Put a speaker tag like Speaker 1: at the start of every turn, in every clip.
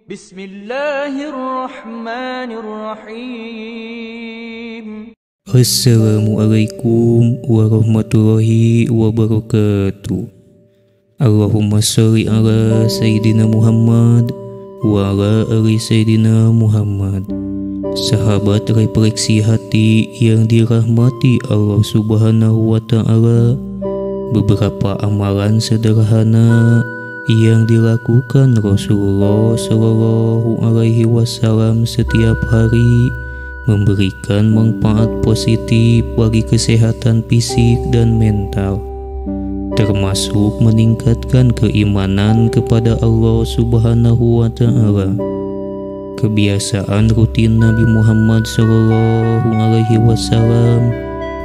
Speaker 1: Bismillahirrahmanirrahim.
Speaker 2: Assalamualaikum warahmatullahi wabarakatuh. Allahumma sholli ala Sayyidina Muhammad wa ala ali Sayyidina Muhammad. Sahabat refleksi hati yang dirahmati Allah Subhanahu wa Ta'ala, beberapa amalan sederhana yang dilakukan Rasulullah Shallallahu Alaihi Wasallam setiap hari memberikan manfaat positif bagi kesehatan fisik dan mental, termasuk meningkatkan keimanan kepada Allah Subhanahu wa Ta'ala. Kebiasaan rutin Nabi Muhammad Shallallahu Alaihi Wasallam,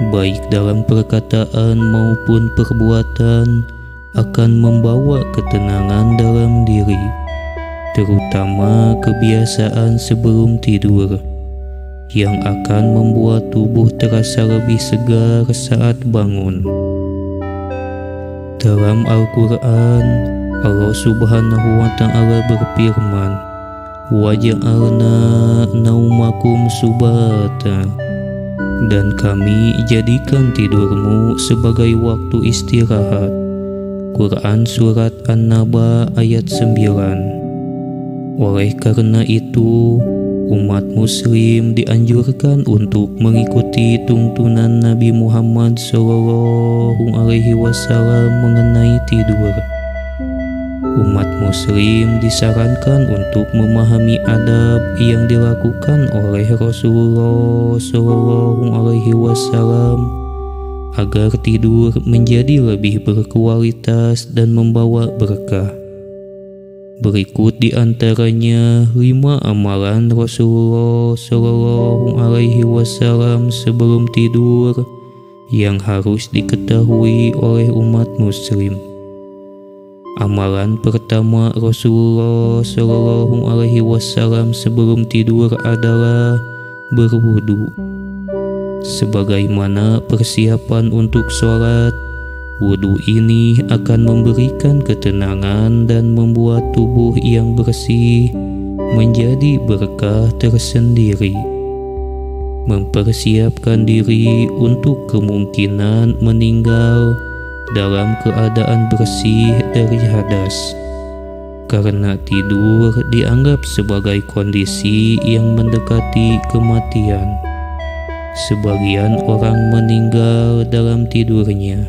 Speaker 2: baik dalam perkataan maupun perbuatan, akan membawa ketenangan dalam diri, terutama kebiasaan sebelum tidur, yang akan membuat tubuh terasa lebih segar saat bangun. Dalam Al-Quran, Allah Subhanahu wa Ta'ala berfirman, "Waja'alna naumakum subata," dan kami jadikan tidurmu sebagai waktu istirahat. Quran Surat An-Naba ayat 9. Oleh karena itu, umat muslim dianjurkan untuk mengikuti tuntunan Nabi Muhammad SAW mengenai tidur. Umat muslim disarankan untuk memahami adab yang dilakukan oleh Rasulullah SAW agar tidur menjadi lebih berkualitas dan membawa berkah. Berikut di antaranya 5 amalan Rasulullah SAW sebelum tidur yang harus diketahui oleh umat muslim. Amalan pertama Rasulullah SAW sebelum tidur adalah berwudu. Sebagaimana persiapan untuk sholat, wudu ini akan memberikan ketenangan dan membuat tubuh yang bersih menjadi berkah tersendiri. Mempersiapkan diri untuk kemungkinan meninggal dalam keadaan bersih dari hadas, karena tidur dianggap sebagai kondisi yang mendekati kematian. Sebagian orang meninggal dalam tidurnya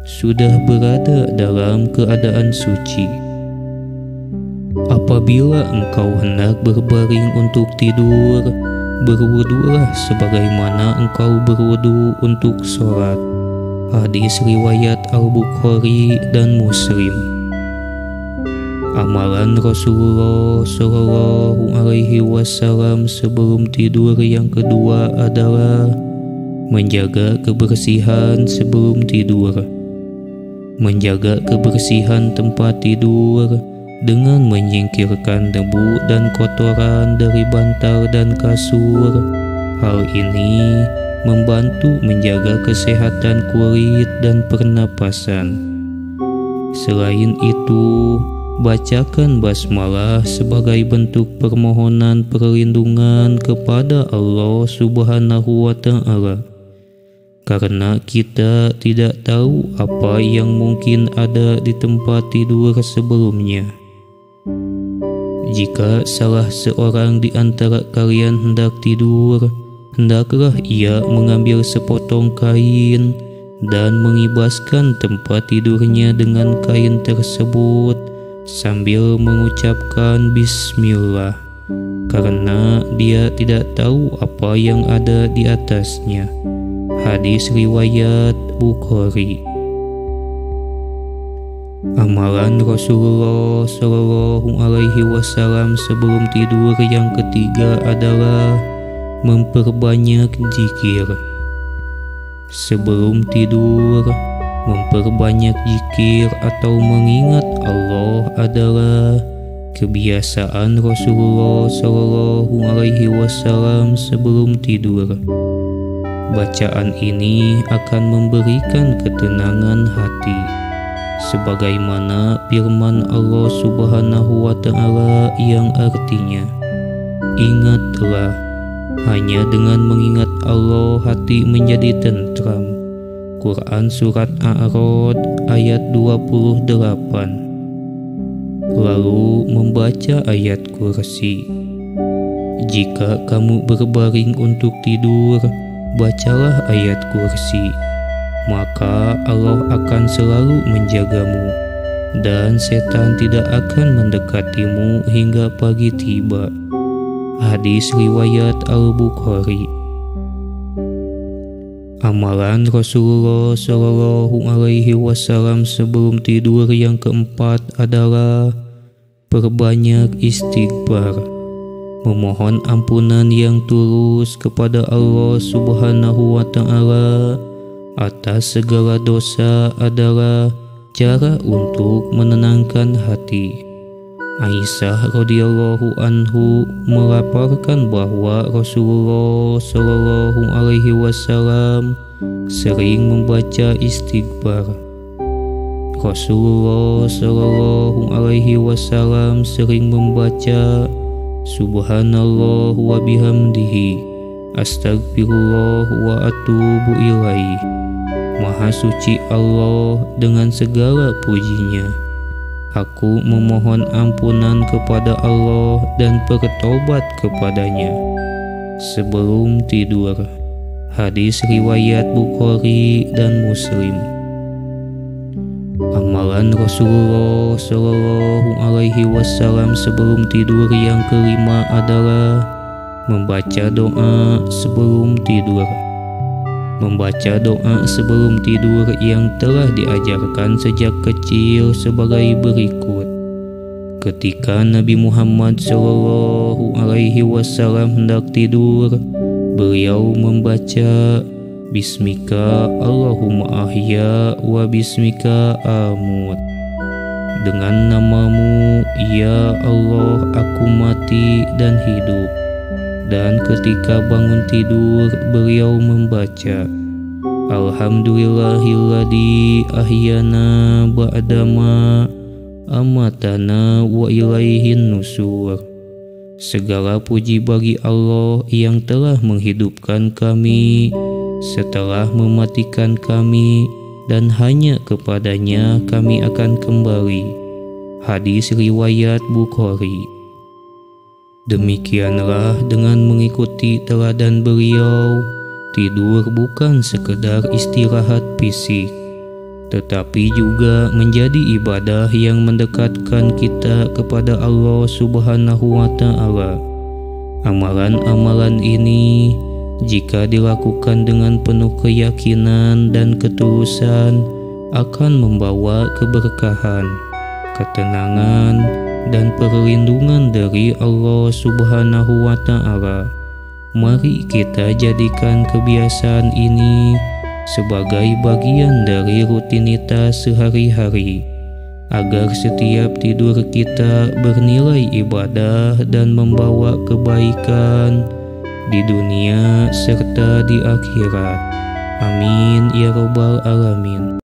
Speaker 2: sudah berada dalam keadaan suci. Apabila engkau hendak berbaring untuk tidur, berwudulah sebagaimana engkau berwudu untuk sholat. Hadis riwayat Al-Bukhari dan Muslim. Amalan Rasulullah SAW sebelum tidur yang kedua adalah menjaga kebersihan sebelum tidur. Menjaga kebersihan tempat tidur dengan menyingkirkan debu dan kotoran dari bantal dan kasur. Hal ini membantu menjaga kesehatan kulit dan pernapasan. Selain itu, bacakan basmalah sebagai bentuk permohonan perlindungan kepada Allah Subhanahu wa Ta'ala, karena kita tidak tahu apa yang mungkin ada di tempat tidur sebelumnya. Jika salah seorang di antara kalian hendak tidur, hendaklah ia mengambil sepotong kain dan mengibaskan tempat tidurnya dengan kain tersebut sambil mengucapkan bismillah, karena dia tidak tahu apa yang ada di atasnya. Hadis riwayat Bukhari. Amalan Rasulullah SAW sebelum tidur yang ketiga adalah memperbanyak zikir. Sebelum tidur, memperbanyak zikir atau mengingat Allah adalah kebiasaan Rasulullah SAW sebelum tidur. Bacaan ini akan memberikan ketenangan hati, sebagaimana firman Allah Subhanahu wa Ta'ala yang artinya, "Ingatlah, hanya dengan mengingat Allah hati menjadi tentram." Quran Surat A'rad ayat 28. Lalu membaca ayat kursi. Jika kamu berbaring untuk tidur, bacalah ayat kursi, maka Allah akan selalu menjagamu, dan setan tidak akan mendekatimu hingga pagi tiba. Hadis riwayat Al-Bukhari. Amalan Rasulullah Shallallahu Alaihi Wasallam sebelum tidur yang keempat adalah perbanyak istighfar, memohon ampunan yang tulus kepada Allah Subhanahu wa Ta'ala atas segala dosa adalah cara untuk menenangkan hati. Aisyah radhiyallahu anhu melaporkan bahwa Rasulullah Shallallahu Alaihi Wasallam sering membaca istighfar. Rasulullah Shallallahu Alaihi Wasallam sering membaca Subhanallah wa bihamdihi, astagfirullah wa atubu ilaih. Maha suci Allah dengan segala pujinya. Aku memohon ampunan kepada Allah dan bertobat kepadanya sebelum tidur. Hadis riwayat Bukhari dan Muslim. Amalan Rasulullah Shallallahu Alaihi Wasallam sebelum tidur yang kelima adalah membaca doa sebelum tidur. Membaca doa sebelum tidur yang telah diajarkan sejak kecil sebagai berikut. Ketika Nabi Muhammad Shallallahu Alaihi Wasallam hendak tidur, beliau membaca, "Bismika Allahumma ahya wa bismika amut." Dengan namamu, ya Allah, aku mati dan hidup. Dan ketika bangun tidur, beliau membaca, "Alhamdulillahilladzi ahyana ba'dama amatana wa ilaihin nusur." Segala puji bagi Allah yang telah menghidupkan kami setelah mematikan kami, dan hanya kepadanya kami akan kembali. Hadis riwayat Bukhari. Demikianlah dengan mengikuti teladan beliau, tidur bukan sekedar istirahat fisik, tetapi juga menjadi ibadah yang mendekatkan kita kepada Allah Subhanahu wa Ta'ala. Amalan-amalan ini, jika dilakukan dengan penuh keyakinan dan ketulusan, akan membawa keberkahan, ketenangan, dan perlindungan dari Allah Subhanahu wa Ta'ala. Mari kita jadikan kebiasaan ini sebagai bagian dari rutinitas sehari-hari, agar setiap tidur kita bernilai ibadah dan membawa kebaikan di dunia serta di akhirat. Amin ya Rabbal Alamin.